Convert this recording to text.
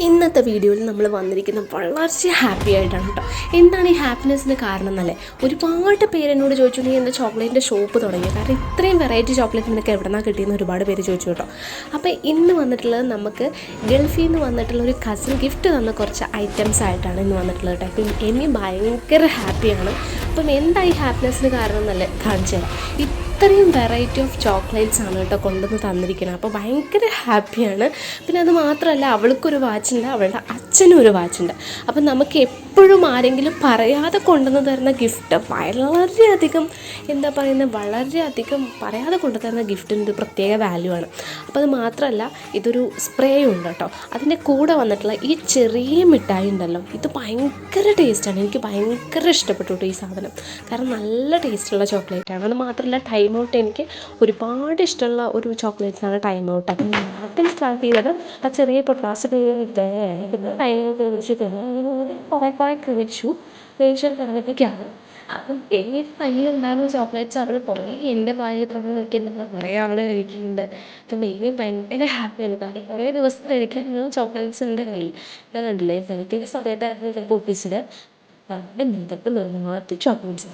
ഇന്നത്തെ വീഡിയോയിൽ നമ്മൾ വന്നിരിക്കുന്നത് വളരെ ഹാപ്പി ആയിട്ടാണ് കേട്ടോ. എന്താണ് ഈ ഹാപ്പിനെസ്സിന് കാരണം എന്നല്ലേ, ഒരുപാട് പേരെന്നോട് ചോദിച്ചു നീ എന്താ ചോക്ലേറ്റിൻ്റെ ഷോപ്പ് തുടങ്ങി, കാരണം ഇത്രയും വെറൈറ്റി ചോക്ലേറ്റ് നിനക്ക് എവിടെ നിന്നാണ് കിട്ടിയെന്ന് ഒരുപാട് പേര് ചോദിച്ചു കേട്ടോ. അപ്പോൾ ഇന്ന് വന്നിട്ടുള്ളത് നമുക്ക് ഗൾഫിൽ നിന്ന് വന്നിട്ടുള്ള ഒരു കസിൻ ഗിഫ്റ്റ് തന്ന കുറച്ച് ഐറ്റംസ് ആയിട്ടാണ് ഇന്ന് വന്നിട്ടുള്ളത് കേട്ടോ. അപ്പം എമി ഭയങ്കര ഹാപ്പിയാണ്. അപ്പം എന്താ ഈ ഹാപ്പിനെസ്സിന് കാരണം എന്നല്ലേ കാണിച്ചു തരാം. ഇത്രയും വെറൈറ്റി ഓഫ് ചോക്ലേറ്റ്സ് ആണ് കേട്ടോ കൊണ്ടുവന്ന് തന്നിരിക്കുന്നത്. അപ്പോൾ ഭയങ്കര ഹാപ്പിയാണ്. പിന്നെ അത് മാത്രമല്ല, അവൾക്കൊരു വാച്ചുണ്ട്, അവളുടെ അച്ഛനും ഒരു വാച്ചുണ്ട്. അപ്പം നമുക്ക് എപ്പോഴും ആരെങ്കിലും പറയാതെ കൊണ്ടുവന്ന് തരുന്ന ഗിഫ്റ്റ് വളരെയധികം എന്താ പറയുന്നത്, വളരെയധികം പറയാതെ കൊണ്ടുതരുന്ന ഗിഫ്റ്റിന് ഒരു പ്രത്യേക വാല്യൂ ആണ്. അപ്പോൾ അത് മാത്രമല്ല, ഇതൊരു സ്പ്രേ ഉണ്ട് കേട്ടോ. അതിൻ്റെ കൂടെ വന്നിട്ടുള്ള ഈ ചെറിയ മിഠായി ഉണ്ടല്ലോ, ഇത് ഭയങ്കര ടേസ്റ്റാണ്. എനിക്ക് ഭയങ്കര ഇഷ്ടപ്പെട്ടു കേട്ടോ ഈ സാധനം. കാരണം നല്ല ടേസ്റ്റുള്ള ചോക്ലേറ്റാണ്. അത് മാത്രമല്ല ടൈം ഔട്ട് എനിക്ക് ഒരുപാട് ഇഷ്ടമുള്ള ഒരു ചോക്ലേറ്റ്സാണ് ടൈം ഔട്ട്. അപ്പം ആദ്യം സ്റ്റാർട്ട് ചെയ്തത് ആ ചെറിയ പൊട്ടാസ് കുറേ കഴിച്ചിട്ടൊക്കെയാണ്. അപ്പം ഏത് കയ്യിലുണ്ടായിരുന്ന ചോക്ലേറ്റ്സ് അവൾ കുറേ എൻ്റെ വായിൽ തന്നെ കഴിക്കുന്നുണ്ട്, കുറേ അവൾ കഴിക്കുന്നുണ്ട്. അപ്പം ബേബി ഭയങ്കര ഹാപ്പിയാണ്. കാരണം കുറേ ദിവസം കഴിക്കാൻ ചോക്ലേറ്റ്സ് ഉണ്ട് കയ്യിൽ. കണ്ടില്ലേ, എനിക്ക് സമയത്തായിരുന്നു ചിലപ്പോൾ ഒപ്പിച്ചിട്ട് എന്തൊക്കെ ചോക്ലേറ്റ്സ്